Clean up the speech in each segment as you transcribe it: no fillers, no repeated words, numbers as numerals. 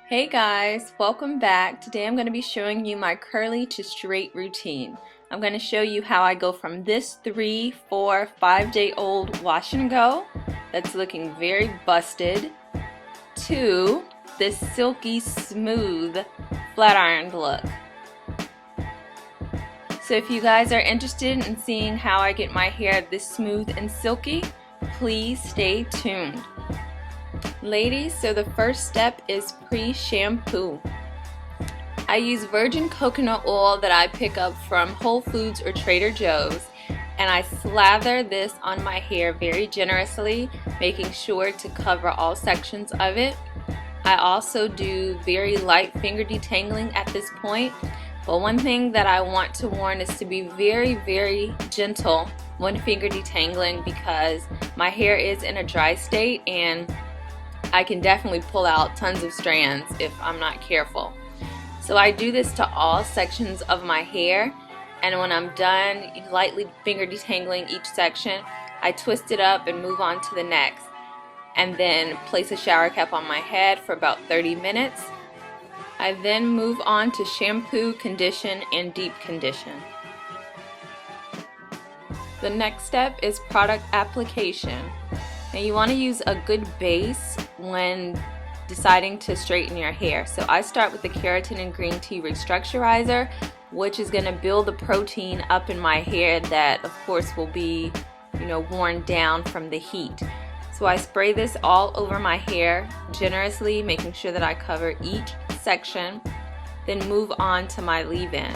Hey guys, welcome back. Today I'm going to be showing you my curly to straight routine. I'm going to show you how I go from this 3, 4, 5 day old wash and go that's looking very busted to this silky smooth flat ironed look. So if you guys are interested in seeing how I get my hair this smooth and silky, please stay tuned. Ladies, so the first step is pre-shampoo. I use virgin coconut oil that I pick up from Whole Foods or Trader Joe's, and I slather this on my hair very generously, making sure to cover all sections of it. I also do very light finger detangling at this point, but one thing that I want to warn is to be very gentle when finger detangling, because my hair is in a dry state and I can definitely pull out tons of strands if I'm not careful. So I do this to all sections of my hair, and when I'm done lightly finger detangling each section, I twist it up and move on to the next, and then place a shower cap on my head for about 30 minutes. I then move on to shampoo, condition, and deep condition. The next step is product application. Now you want to use a good base when deciding to straighten your hair. So I start with the Keratin and Green Tea Restructurizer, which is going to build the protein up in my hair that of course will be, worn down from the heat. So I spray this all over my hair generously, making sure that I cover each section, then move on to my leave-in.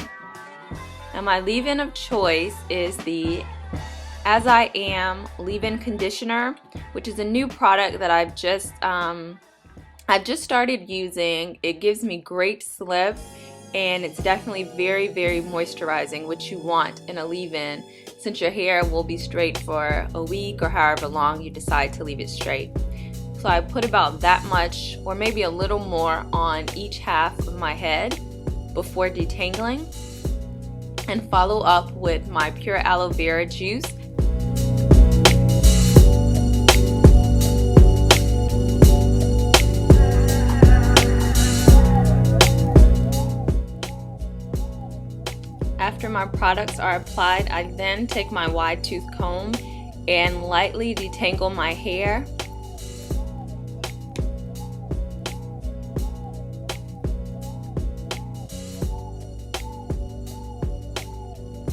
Now my leave-in of choice is the As I Am leave-in conditioner, which is a new product that I've just started using. It gives me great slip, and it's definitely very moisturizing, which you want in a leave-in, since your hair will be straight for a week or however long you decide to leave it straight. So I put about that much or maybe a little more on each half of my head before detangling, and follow up with my pure aloe vera juice. After my products are applied, I then take my wide tooth comb and lightly detangle my hair.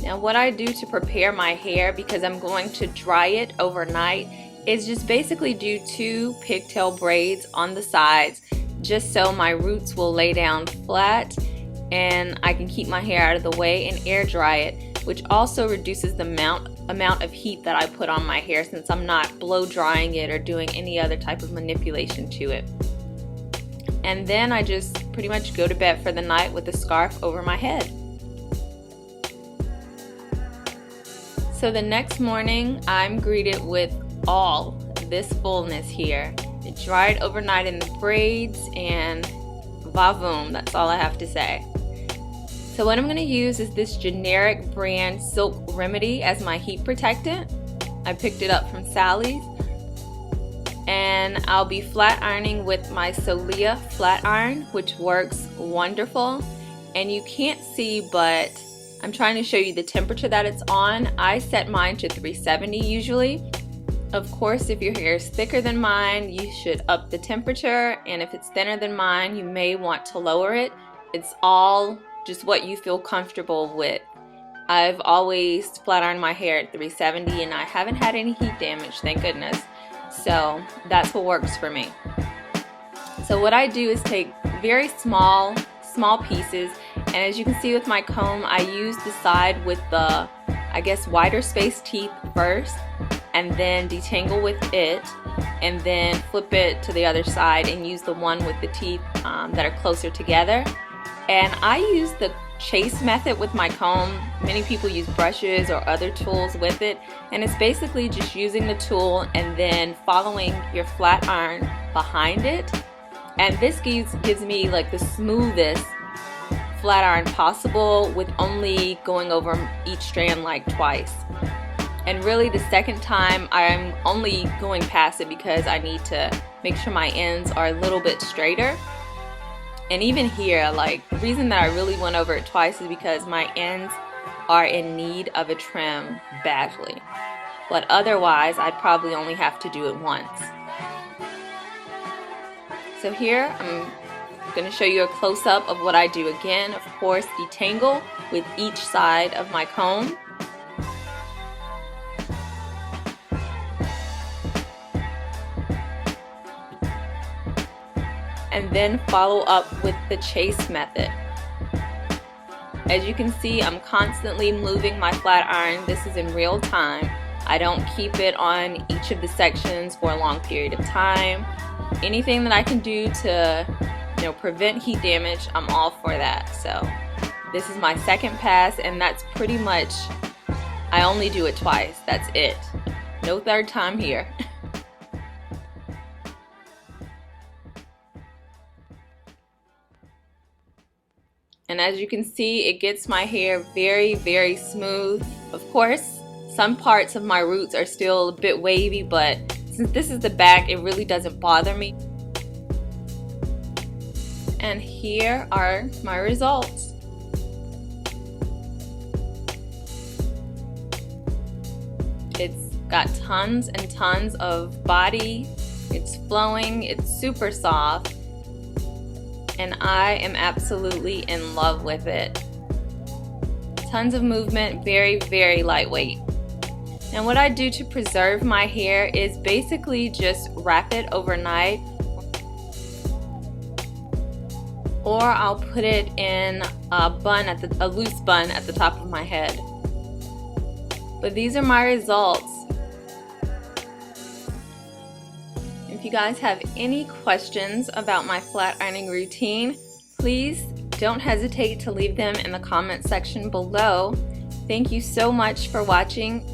Now what I do to prepare my hair, because I'm going to dry it overnight, is just basically do 2 pigtail braids on the sides, just so my roots will lay down flat and I can keep my hair out of the way and air dry it, which also reduces the amount of heat that I put on my hair, since I'm not blow drying it or doing any other type of manipulation to it. And then I just pretty much go to bed for the night with a scarf over my head. So the next morning I'm greeted with all this fullness here. It dried overnight in the braids, and va-voom, that's all I have to say. So what I'm going to use is this generic brand Silk Remedy as my heat protectant. I picked it up from Sally's, and I'll be flat ironing with my Solia flat iron, which works wonderful. And you can't see, but I'm trying to show you the temperature that it's on. I set mine to 370 usually. Of course, if your hair is thicker than mine, you should up the temperature, and if it's thinner than mine, you may want to lower it. It's all just what you feel comfortable with. I've always flat ironed my hair at 370, and I haven't had any heat damage, thank goodness. So that's what works for me. So what I do is take very small pieces, and as you can see with my comb, I use the side with the, wider space teeth first, and then detangle with it, and then flip it to the other side and use the one with the teeth that are closer together. And I use the chase method with my comb. Many people use brushes or other tools with it, and it's basically just using the tool and then following your flat iron behind it. And this gives me like the smoothest flat iron possible, with only going over each strand like twice. And really the second time I'm only going past it because I need to make sure my ends are a little bit straighter. And even here, like, the reason that I really went over it twice is because my ends are in need of a trim badly. But otherwise, I'd probably only have to do it once. So here, I'm going to show you a close-up of what I do again. Of course, detangle with each side of my comb. And then follow up with the chase method. As you can see, I'm constantly moving my flat iron. This is in real time. I don't keep it on each of the sections for a long period of time. Anything that I can do to, prevent heat damage, I'm all for that. So this is my second pass, and that's pretty much, I only do it twice. That's it. No third time here. And as you can see, it gets my hair very, very smooth. Of course, some parts of my roots are still a bit wavy, but since this is the back, it really doesn't bother me. And here are my results. It's got tons and tons of body. It's flowing, it's super soft. And I am absolutely in love with it. Tons of movement, very, very lightweight. And what I do to preserve my hair is basically just wrap it overnight, or I'll put it in a loose bun at the top of my head. But these are my results. If you guys have any questions about my flat ironing routine, please don't hesitate to leave them in the comment section below. Thank you so much for watching.